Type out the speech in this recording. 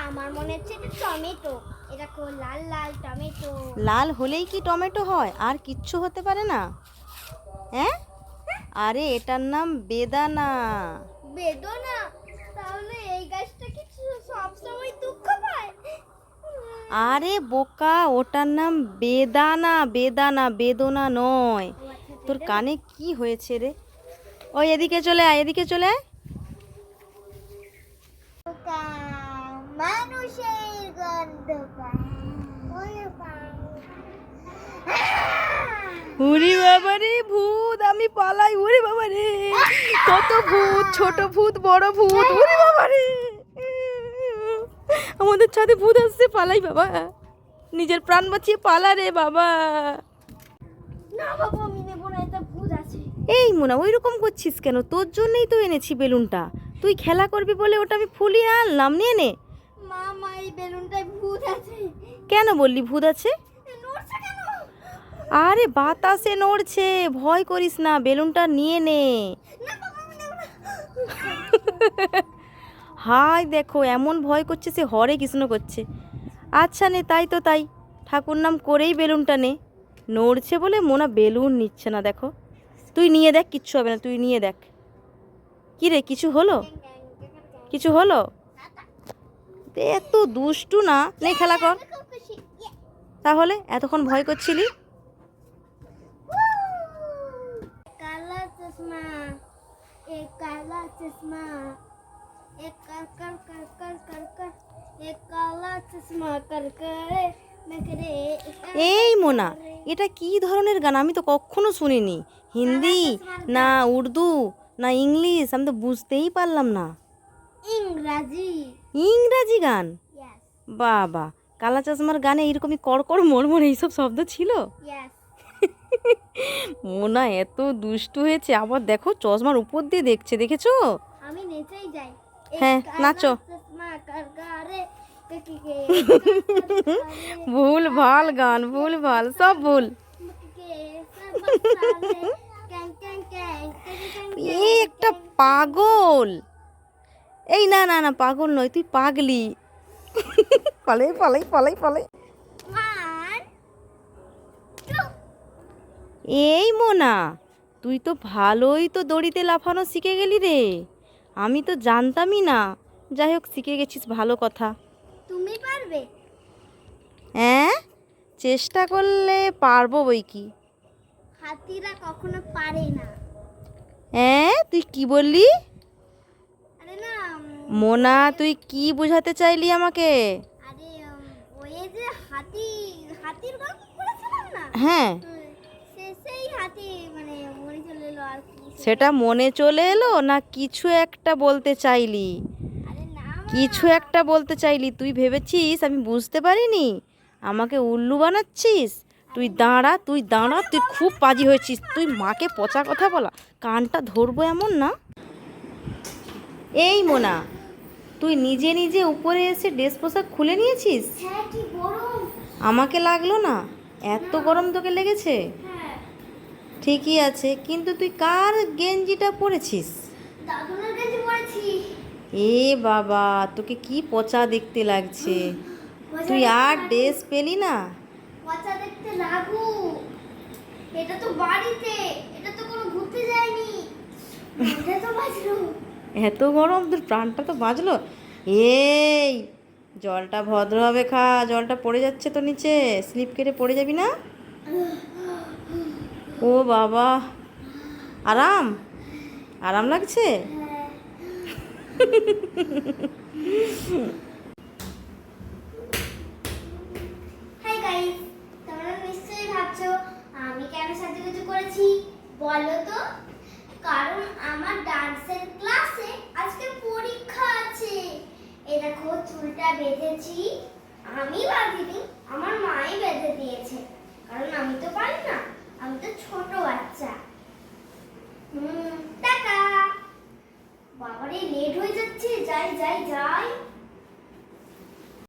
আমার মনে হচ্ছে এটা টমেটো। এটা কোন লাল লাল টমেটো। লাল হলেই কি টমেটো হয়? আর কিচ্ছু হতে পারে না? হ্যাঁ, আরে এটার নাম বেদানা। বেদনা? তাহলে এই গাছটা কি সব সময় দুঃখ পায়? আরে বোকা, ওটার নাম বেদানা, বেদানা, বেদনা নয়। তোর কানে কি হয়েছে রে? ওই এদিকে চলে আয়, এদিকে চলে আয়। মানুষের গন্ধ পায়। উরি বাবা রে, ভূত! আমি পালাই। উরি বাবা রে, কত ভূত! ছোট ভূত, বড় ভূত। উরি বাবা রে, আমাদের ছাদে ভূত আসছে, পালাই বাবা। নিজের প্রাণ বাঁচিয়ে পালা রে বাবা। না বাবা, আমি নেব না, এটা ভূত আছে। এই মোনা, ওই রকম করছিস কেন? তোর জন্যই তো এনেছি বেলুনটা। তুই খেলা করবি বলে ওটা আমি ফুলিয়ে আনলাম, নিয়ে নে। মা, এই বেলুনটায় ভূত আছে। কেন বললি ভূত আছে? নড়ছে কেন? আরে বাতাসে নড়ছে, ভয় করিস না, বেলুনটা নিয়ে নে। না বাবা, আমি নেব না। হাই দেখো, এমন ভয় করছে, সে হরে কৃষ্ণ করছে। আচ্ছা নে, তাই তো তাই, ঠাকুর নাম করেই বেলুনটা নে। নড়ছে বলে মোনা বেলুন নিচ্ছে না, দেখো। তুই নিয়ে দেখ, কিচ্ছু হবে না, তুই নিয়ে দেখ। কি রে, কিছু হলো? কিছু হলো? এত দুষ্টু না, নে খেলা কর। তাহলে এতক্ষণ ভয় করছিলি? काला चश्मा, एक काला चश्मा, एक कर कर कर कर कर कर, एक काला चश्मा कर कर मैं करे। এই মোনা, এটা কি ধরনের গান? আমি তো কখনো শুনিনি। হিন্দি না উর্দু না ইংলিশ, আমি তো বুঝতেই পারলাম না। इंग्रजी। ইংরাজি গান? यस বাবা, কালা চশমার গানে এরকমই কড়কড় মরমর এইসব শব্দ ছিল? यस। মোনা এত দুষ্টু হয়েছে, আবার দেখো চশমার উপর দিয়ে দেখছে, দেখেছো? আমি নেচেই যাই। হ্যাঁ, নাচো। चश्मा कर करे के ভুল ভাল গান, ভুল ভাল, সব ভুল। এই একটা পাগল। এই না না না, পাগল নয়, তুই পাগলি। পালাই পালাই পালাই পালাই। এই মোনা, তুই তো ভালোই তো দড়িতে লাফানো শিখে গেলি রে। আমি তো জানতামই না। যাই হোক, শিখে গেছিস, ভালো কথা। তুমি পারবে? হ্যাঁ, চেষ্টা করলে পারবো বই কি। হাতিরা কখনো পারে না। হ্যাঁ, তুই কি বললি? আরে না, মোনা, তুই কি বোঝাতে চাইলি আমাকে? আরে ওই যে হাতির গল্প পড়েছিলাম না? হ্যাঁ, সেই হাতি মানে মরে চলে এলো আর কি। সেটা মনে চলে এলো না কিছু একটা বলতে চাইলি? আরে না কিছু একটা বলতে চাইলি, তুই ভেবেছিস আমি বুঝতে পারিনি? আমাকে উল্লু বানাচ্ছিস? তুই দাঁড়া, তুই দাঁড়া, তুই খুব পাজি হয়েছিস। তুই মাকে পচা কথা বলা, কানটা ধরবো এমন না। এই মোনা, তুই নিজে নিজে উপরে এসে ড্রেস পোশাক খুলে নিয়েছিস? হ্যাঁ, কি গরম। আমাকে লাগলো না, এত গরম তোকে লেগেছে? হ্যাঁ, ঠিকই আছে, কিন্তু তুই কার গেঞ্জিটা পরেছিস? দাদুনের কাছে পড়েছি। এ বাবা, তোকে কি পচা দেখতে লাগছে। তুই আর ড্রেস পেলি না? পচা দেখতে লাগু। এটা তো বাড়িতে, এটা তো কোনো ঘুরতে যায়নি। এটা তো বাজলো। এত গরম, তোর প্রাণটা তো বাঁচলো। এই, জলটা ভদ্রভাবে খা, জলটা পড়ে যাচ্ছে তো নিচে, স্লিপ কেটে পড়ে যাবি না। ও বাবা, আরাম আরাম লাগছে? হাই গাইস, তোমরা নিশ্চয়ই ভাবছো আমি কেন সাজুগুজু করেছি। বলো তো? কারণ আমার ডান্সের ক্লাসে আজকে পরীক্ষা আছে। এই দেখো, চুলটা বেঁধেছি। আমি বাঁধিনি, আমার মাই